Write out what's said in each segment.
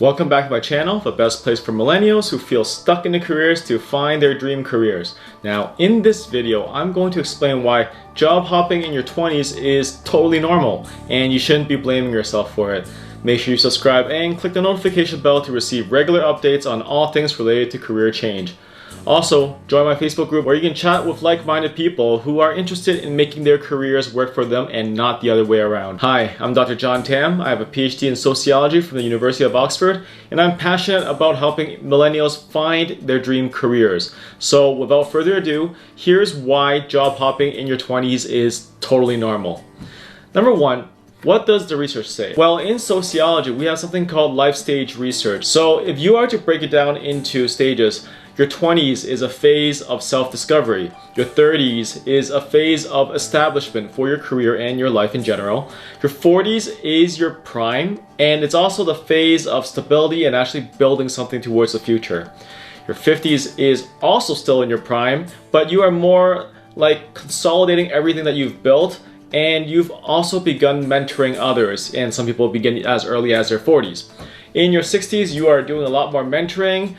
Welcome back to my channel, the best place for millennials who feel stuck in their careers to find their dream careers. Now, in this video, I'm going to explain why job hopping in your 20s is totally normal and you shouldn't be blaming yourself for it. Make sure you subscribe and click the notification bell to receive regular updates on all things related to career change. Also, join my Facebook group where you can chat with like-minded people who are interested in making their careers work for them and not the other way around. Hi, I'm Dr. John Tam. I have a PhD in sociology from the University of Oxford, and I'm passionate about helping millennials find their dream careers. So without further ado, here's why job hopping in your 20s is totally normal. Number one, what does the research say? Well, in sociology, we have something called life stage research. So if you are to break it down into stages, your 20s is a phase of self-discovery. Your 30s is a phase of establishment for your career and your life in general. Your 40s is your prime, and it's also the phase of stability and actually building something towards the future. Your 50s is also still in your prime, but you are more like consolidating everything that you've built, and you've also begun mentoring others, and some people begin as early as their 40s. In your 60s, you are doing a lot more mentoring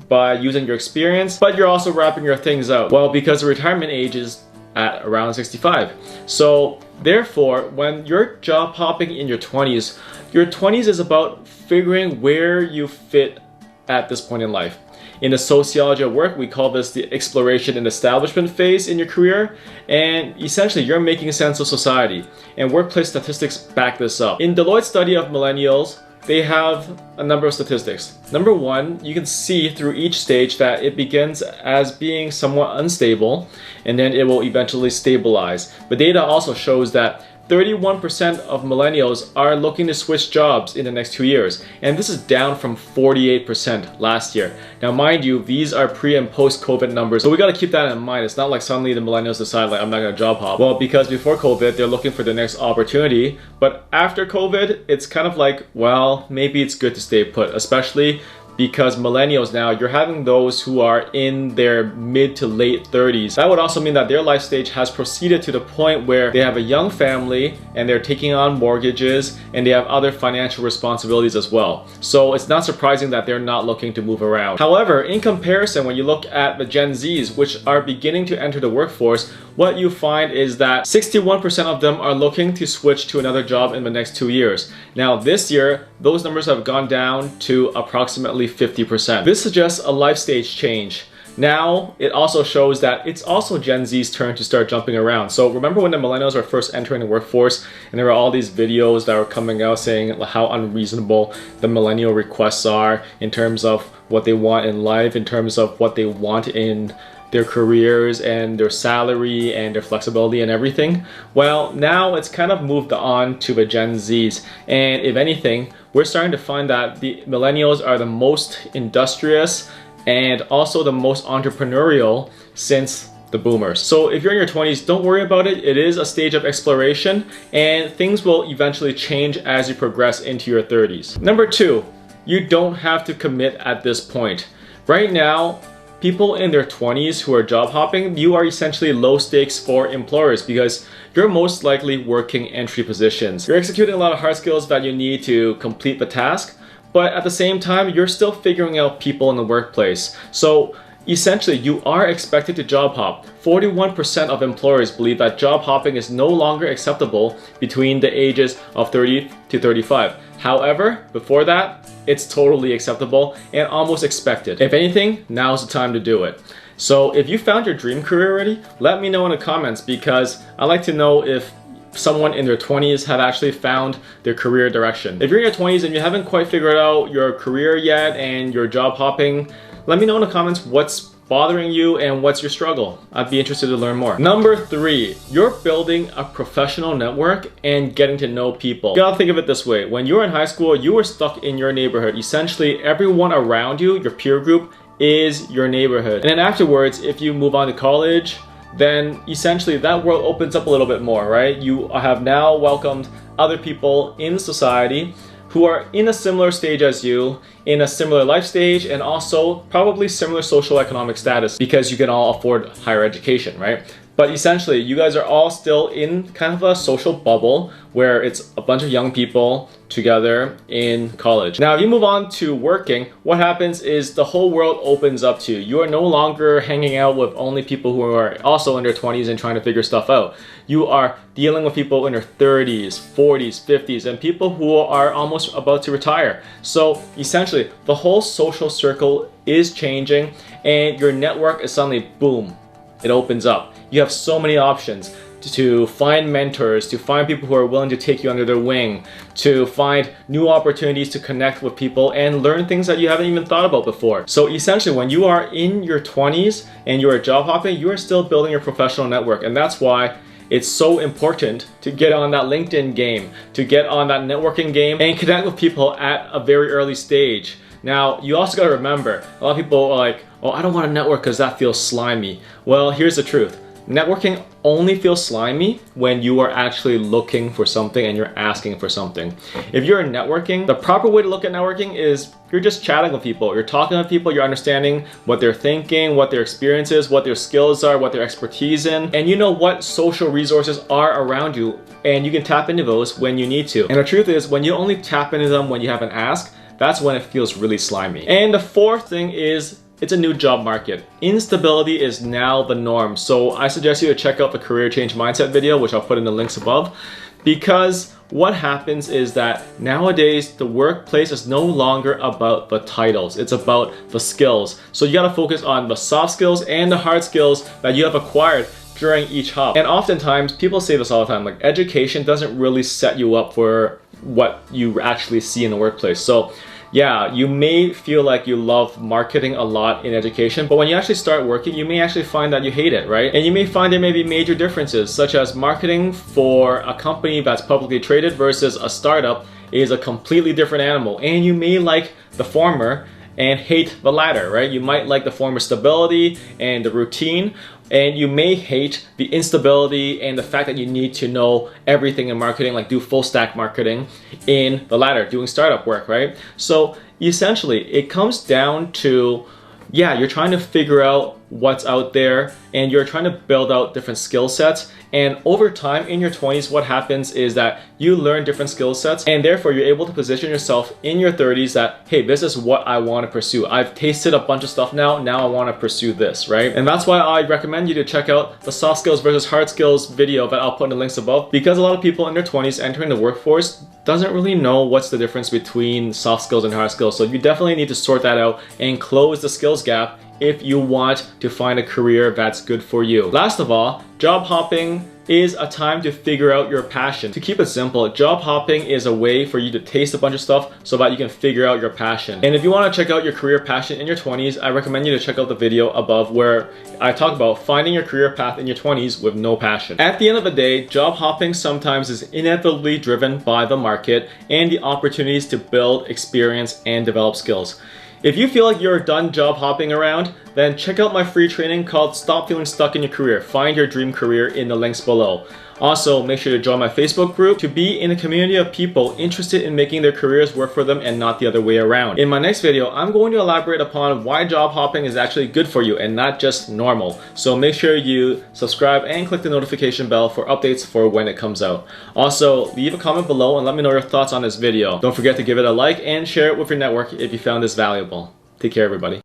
by using your experience, but you're also wrapping your things out. Well, because the retirement age is at around 65. So therefore, when you're job hopping in your 20s is about figuring where you fit at this point in life. In the sociology of work, we call this the exploration and establishment phase in your career, and essentially you're making sense of society, and workplace statistics back this up. In Deloitte's study of millennials, they have a number of statistics. Number one, you can see through each stage that it begins as being somewhat unstable, and then it will eventually stabilize. The data also shows that 31% of millennials are looking to switch jobs in the next 2 years, and this is down from 48% last year. Now mind you, these are pre and post COVID numbers, so we got to keep that in mind. It's not like suddenly the millennials decide like I'm not going to job hop. Well, because before COVID they're looking for the next opportunity, but after COVID it's kind of like, well, maybe it's good to stay put, especially because millennials now, you're having those who are in their mid to late 30s. That would also mean that their life stage has proceeded to the point where they have a young family and they're taking on mortgages and they have other financial responsibilities as well. So it's not surprising that they're not looking to move around. However, in comparison, when you look at the Gen Zs, which are beginning to enter the workforce, what you find is that 61% of them are looking to switch to another job in the next 2 years. Now this year, those numbers have gone down to approximately 50%. This suggests a life stage change. Now, it also shows that it's also Gen Z's turn to start jumping around. So remember when the millennials were first entering the workforce and there were all these videos that were coming out saying how unreasonable the millennial requests are in terms of what they want in life, in terms of what they want in their careers and their salary and their flexibility and everything? Well, now it's kind of moved on to the Gen Zs, and if anything, we're starting to find that the millennials are the most industrious and also the most entrepreneurial since the boomers. So if you're in your 20s, don't worry about it. It is a stage of exploration and things will eventually change as you progress into your 30s. Number two, you don't have to commit at this point. Right now, people in their 20s who are job hopping, you are essentially low stakes for employers because you're most likely working entry positions. You're executing a lot of hard skills that you need to complete the task, but at the same time, you're still figuring out people in the workplace. So essentially, you are expected to job hop. 41% of employers believe that job hopping is no longer acceptable between the ages of 30 to 35. However, before that, it's totally acceptable and almost expected. If anything, now's the time to do it. So if you found your dream career already, let me know in the comments because I'd like to know if someone in their 20s have actually found their career direction. If you're in your 20s and you haven't quite figured out your career yet and you're job hopping, let me know in the comments what's bothering you and what's your struggle. I'd be interested to learn more. Number three, you're building a professional network and getting to know people. You gotta think of it this way. When you were in high school, you were stuck in your neighborhood. Essentially, everyone around you, your peer group, is your neighborhood. And then afterwards, if you move on to college, then essentially that world opens up a little bit more, right? You have now welcomed other people in society who are in a similar stage as you, in a similar life stage, and also probably similar social economic status because you can all afford higher education, right? But essentially, you guys are all still in kind of a social bubble where it's a bunch of young people together in college. Now, if you move on to working, what happens is the whole world opens up to you. You are no longer hanging out with only people who are also in their 20s and trying to figure stuff out. You are dealing with people in their 30s, 40s, 50s, and people who are almost about to retire. So essentially, the whole social circle is changing and your network is suddenly, boom, it opens up. You have so many options to find mentors, to find people who are willing to take you under their wing, to find new opportunities to connect with people and learn things that you haven't even thought about before. So essentially, when you are in your 20s and you are job hopping, you are still building your professional network. And that's why it's so important to get on that LinkedIn game, to get on that networking game and connect with people at a very early stage. Now, you also got to remember, a lot of people are like, oh, I don't want to network because that feels slimy. Well, here's the truth. Networking only feels slimy when you are actually looking for something and you're asking for something. If you're networking, the proper way to look at networking is you're just chatting with people. You're talking with people, you're understanding what they're thinking, what their experience is, what their skills are, what their expertise in, and you know what social resources are around you, and you can tap into those when you need to. And the truth is, when you only tap into them when you have an ask, that's when it feels really slimy. And the fourth thing is, it's a new job market. Instability is now the norm. So I suggest you to check out the career change mindset video, which I'll put in the links above, because what happens is that nowadays the workplace is no longer about the titles. It's about the skills. So you gotta focus on the soft skills and the hard skills that you have acquired during each hop. And oftentimes people say this all the time, like education doesn't really set you up for what you actually see in the workplace. So yeah, you may feel like you love marketing a lot in education, but when you actually start working, you may actually find that you hate it, right? And you may find there may be major differences, such as marketing for a company that's publicly traded versus a startup is a completely different animal. And you may like the former and hate the latter, right? You might like the former stability and the routine, and you may hate the instability and the fact that you need to know everything in marketing, like do full stack marketing in the latter, doing startup work, right? So essentially, it comes down to, yeah, you're trying to figure out what's out there and you're trying to build out different skill sets. And over time in your 20s, what happens is that you learn different skill sets and therefore you're able to position yourself in your 30s that, hey, this is what I want to pursue. I've tasted a bunch of stuff now I want to pursue this, right? And that's why I recommend you to check out the soft skills versus hard skills video that I'll put in the links above, because a lot of people in their 20s entering the workforce doesn't really know what's the difference between soft skills and hard skills. So you definitely need to sort that out and close the skills gap if you want to find a career that's good for you. Last of all, job hopping is a time to figure out your passion. To keep it simple, job hopping is a way for you to taste a bunch of stuff so that you can figure out your passion. And if you want to check out your career passion in your 20s, I recommend you to check out the video above where I talk about finding your career path in your 20s with no passion. At the end of the day, job hopping sometimes is inevitably driven by the market and the opportunities to build experience and develop skills. If you feel like you're done job hopping around, then check out my free training called Stop Feeling Stuck in Your Career. Find your dream career in the links below. Also, make sure to join my Facebook group to be in a community of people interested in making their careers work for them and not the other way around. In my next video, I'm going to elaborate upon why job hopping is actually good for you and not just normal. So make sure you subscribe and click the notification bell for updates for when it comes out. Also, leave a comment below and let me know your thoughts on this video. Don't forget to give it a like and share it with your network if you found this valuable. Take care, everybody.